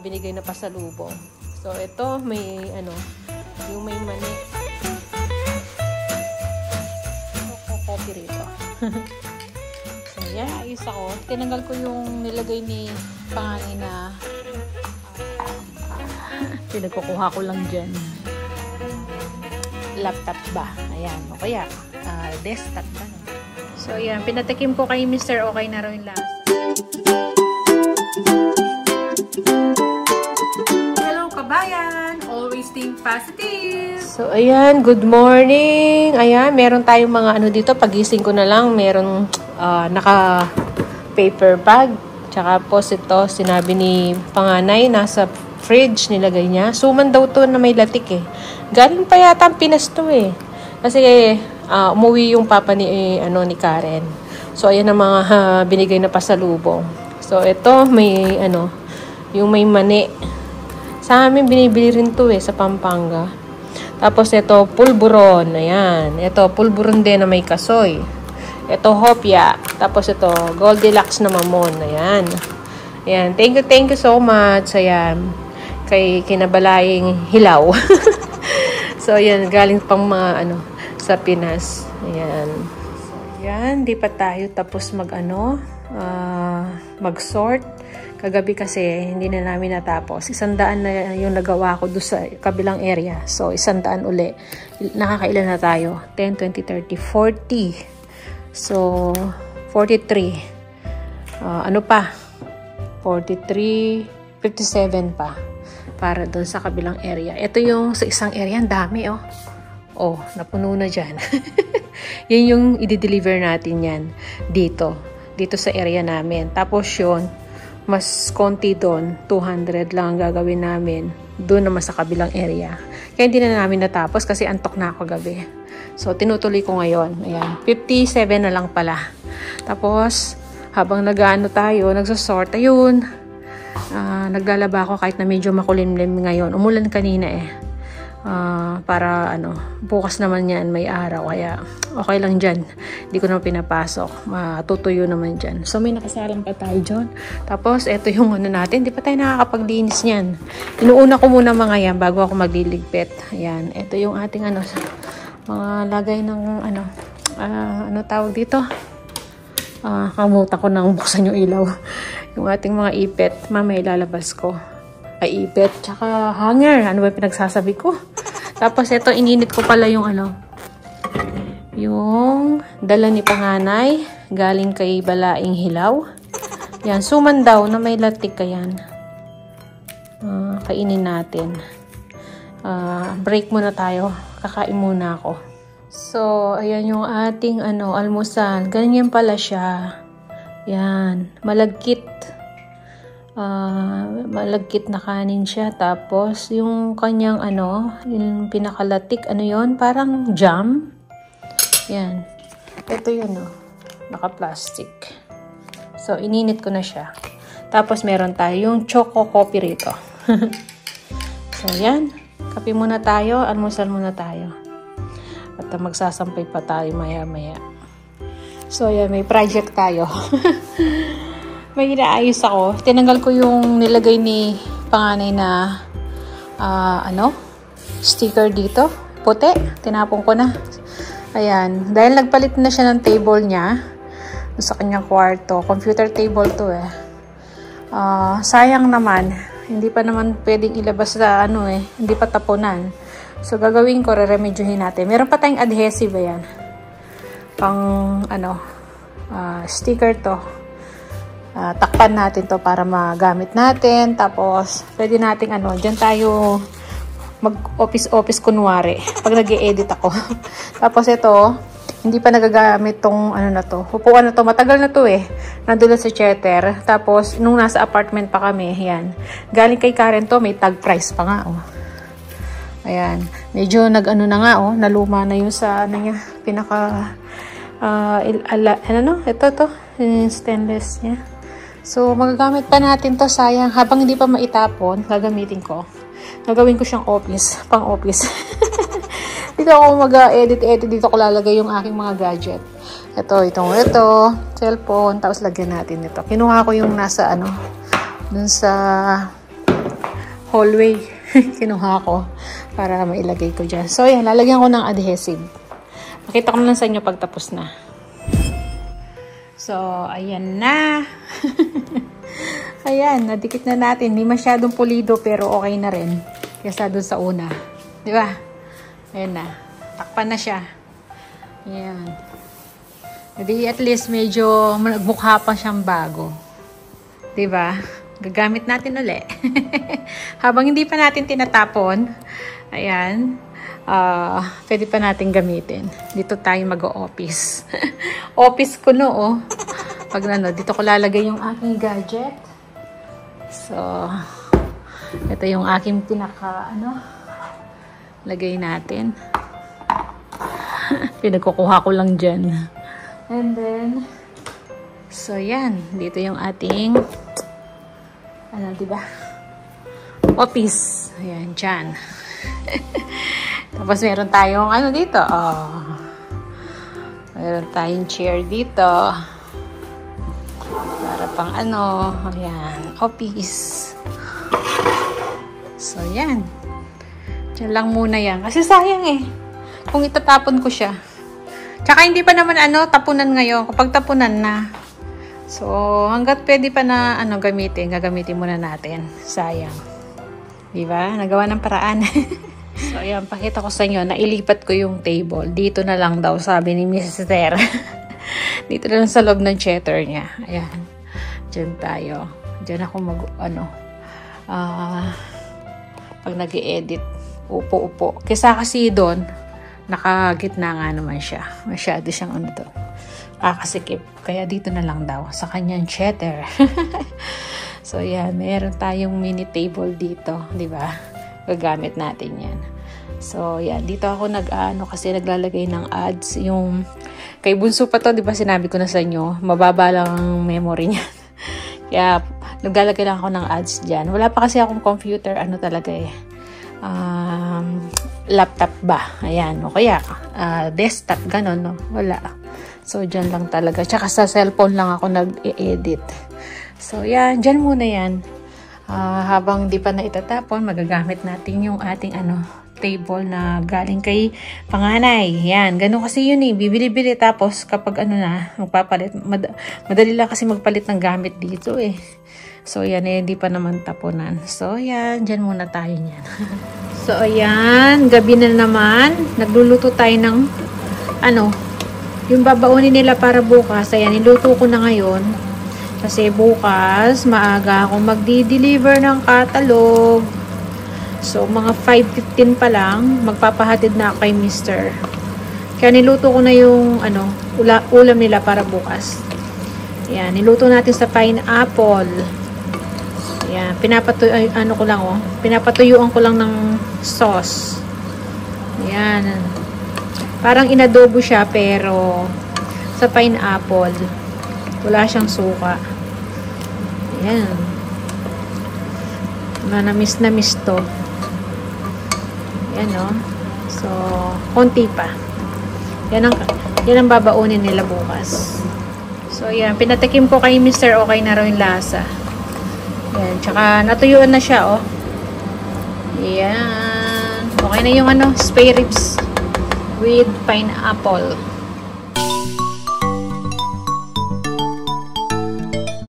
binigay na pasalubong. So, ito, may, yung may mani. Coffee rito. So, yan, ayos ako. Tinanggal ko yung nilagay ni panganay na pinagkukuha ko lang dyan. Laptop ba? Ayan. O kaya, desktop ba? So, yan. Pinatikim ko kay Mr. Okay na rin lasa. Hello, kabayan! Always think positive! So, ayan. Good morning! Ayan. Meron tayong mga dito. Pagising ko na lang, meron naka-paper bag. Tsaka po ito, sinabi ni panganay, nasa fridge nilagay niya. Suman daw to na may latik eh. Galing pa yata ang Pinas to eh. Kasi umuwi yung papa ni Karen. So ayan ang mga binigay na pasalubong. So ito may yung may mani. Sa amin binibili rin to eh sa Pampanga. Tapos ito pulburon. Ayan. Ito pulburon din na may kasoy. Ito hopya. Tapos ito Goldilocks na mamon. Ayan. Ayan. Thank you so much. Ayan. Kay kinabalaying hilaw. So, ayan, galing pang mga, sa Pinas. Ayan. So, ayan, di pa tayo tapos mag-sort. Kagabi kasi, hindi na namin natapos. 100 na yung nagawa ko doon sa kabilang area. So, 100 uli. Nakakailan na tayo? 10, 20, 30, 40. So, 43. Ano pa? 43, 57 pa. Para doon sa kabilang area. Ito yung sa isang area, ang dami oh. Oh, napuno na dyan. Yan yung i-deliver natin yan dito. Dito sa area namin. Tapos yun, mas konti doon. 200 lang ang gagawin namin. Doon naman sa kabilang area. Kaya hindi na namin natapos kasi antok na ako gabi. So, tinutuloy ko ngayon. Ayan, 57 na lang pala. Tapos, habang nag-ano tayo, nagsasort, ayun. Naglalaba ako kahit na medyo makulimlim ngayon. Umulan kanina eh. Para bukas naman yan may araw. Kaya okay lang dyan. Hindi ko naman pinapasok. Matutuyo naman dyan. So may nakasalang pa tayo dyan. Tapos ito yung natin. Hindi pa tayo nakakapaglinis niyan. Inuuna ko muna mga yan bago ako magliligpit. Ayan. Ito yung ating mga lagay ng ano tawag dito. Kamuta ko nang buksan yung ilaw. Yung ating mga ipet, mamaya ilalabas ko. Ay, ipet, tsaka hanger. Ano ba pinagsasabi ko? Tapos ito, ininit ko pala yung yung dala ni panganay, galing kay Balaing Hilaw. Yan, suman daw na may latik yan. Kainin natin. Break muna tayo. Kakain muna ako. So, ayan yung ating almusal. Ganyan pala siya. Yan. Malagkit. Malagkit na kanin siya. Tapos, yung kanyang yung pinakalatik, yon parang jam. Yan. Ito yun, naka-plastic. So, ininit ko na siya. Tapos, meron tayong choco coffee rito. So, yan. Kape muna tayo. Almusal muna tayo. At magsasampay pa tayo maya-maya. So, yan. May project tayo. May inaayos ako. Tinanggal ko yung nilagay ni panganay na sticker dito. Puti. Tinapon ko na. Ayan. Dahil nagpalit na siya ng table niya sa kanyang kwarto. Computer table to eh. Sayang naman. Hindi pa naman pwedeng ilabas sa hindi pa tapunan. So, gagawin ko, re-remedyohin natin. Meron pa tayong adhesive, ayan. Pang, sticker to. Takpan natin to para magamit natin. Tapos, pwede nating, dyan tayo mag-office kunwari. Pag nag-e-edit ako. Tapos, ito, hindi pa nagagamit tong, na to. Upuan na to. Matagal na to eh. Nandun sa Cheddar. Tapos, nung nasa apartment pa kami, ayan. Galing kay Karen to, may tag price pa nga, oh. Ayan. Medyo na nga, oh. Naluma na yung sa, niya. Pinaka, ito to. Stainless niya. So, magagamit pa natin to. Sayang. Habang hindi pa maitapon, gagamitin ko. Gagawin ko siyang office. Pang office. Dito ako mag-edit. Dito ko lalagay yung aking mga gadget. Ito. Cellphone. Tapos lagyan natin ito. Kinuha ko yung nasa, dun sa hallway. Kinuha ko para mailagay ko dyan. So, yan. Lalagyan ko ng adhesive. Makita ko lang sa inyo pag tapos na. So, ayan na. Ayan, nadikit na natin. Hindi masyadong pulido pero okay na rin. Kaysa doon sa una. Di ba? Ayan na. Takpan na siya. Ayan. Jadi at least medyo nagmukha pa siyang bago. Di ba? Gagamit natin ulit. Habang hindi pa natin tinatapon, ayan, pwede pa natin gamitin. Dito tayo mag-o-office. Office ko no, oh. Pag dito ko lalagay yung aking gadget. So, ito yung aking lagay natin. Pinagkukuha ko lang dyan. And then, so yan, dito yung ating, diba? Office. Ayan, dyan. Tapos meron tayong, dito, meron tayong chair dito. Para pang ayan, office. So, yan. Diyan lang muna yan. Kasi sayang eh. Kung itatapon ko siya. Tsaka hindi pa naman tapunan ngayon. Kapag tapunan na. So, hanggat pwede pa na gagamitin muna natin. Sayang. Diba? Nagawa ng paraan. So, ayan, pakita ko sa inyo, nailipat ko yung table. Dito na lang daw, sabi ni Mr. Dito na lang sa loob ng chair niya. Ayan. Diyan tayo. Diyan ako pag nag-i-edit, upo-upo. Kasi doon, nakagitna nga naman siya. Masyado siyang kakasikip. Kaya dito na lang daw, sa kanyang chair. So, yan. Meron tayong mini table dito. Diba? Gagamit natin yan. So, yan. Dito ako kasi naglalagay ng ads. Yung, kay Bunso pa to, diba sinabi ko na sa inyo, mababa lang ang memory niya. Kaya, naglalagay lang ako ng ads dyan. Wala pa kasi akong computer, talaga eh. Laptop ba? Ayan. O kaya, desktop, ganon, no? Wala. So, dyan lang talaga. Tsaka sa cellphone lang ako nag-e-edit. So, yan. Dyan muna yan. Habang di pa na itatapon, magagamit natin yung ating table na galing kay panganay. Yan. Ganun kasi yun eh. Bibili-bili tapos kapag magpapalit. Madali lang kasi magpalit ng gamit dito eh. So, yan eh. Di pa naman tapunan. So, yan. Dyan muna tayo yan. So, ayan. Gabi na naman. Nagluluto tayo ng yung babaunin nila para bukas. Ayan. Niluto ko na ngayon. Kasi bukas, maaga ako magdi-deliver ng catalog. So, mga 5:15 pa lang, magpapahatid na kay Mr. Kaya niluto ko na yung ulam nila para bukas. Ayan, niluto natin sa pineapple. Ayan, pinapatuyuan ko lang ng sauce. Ayan. Parang inadobo siya pero sa pineapple, wala siyang suka. Ayan. Na-miss to. Ayan, no? So, konti pa. Yan ang babaunin nila bukas. So, ayan. Pinatikim ko kay Mr. Okay na raw yung lasa. Ayan. Tsaka, natuyuan na siya, oh. Ayan. Okay na yung spare ribs with pineapple.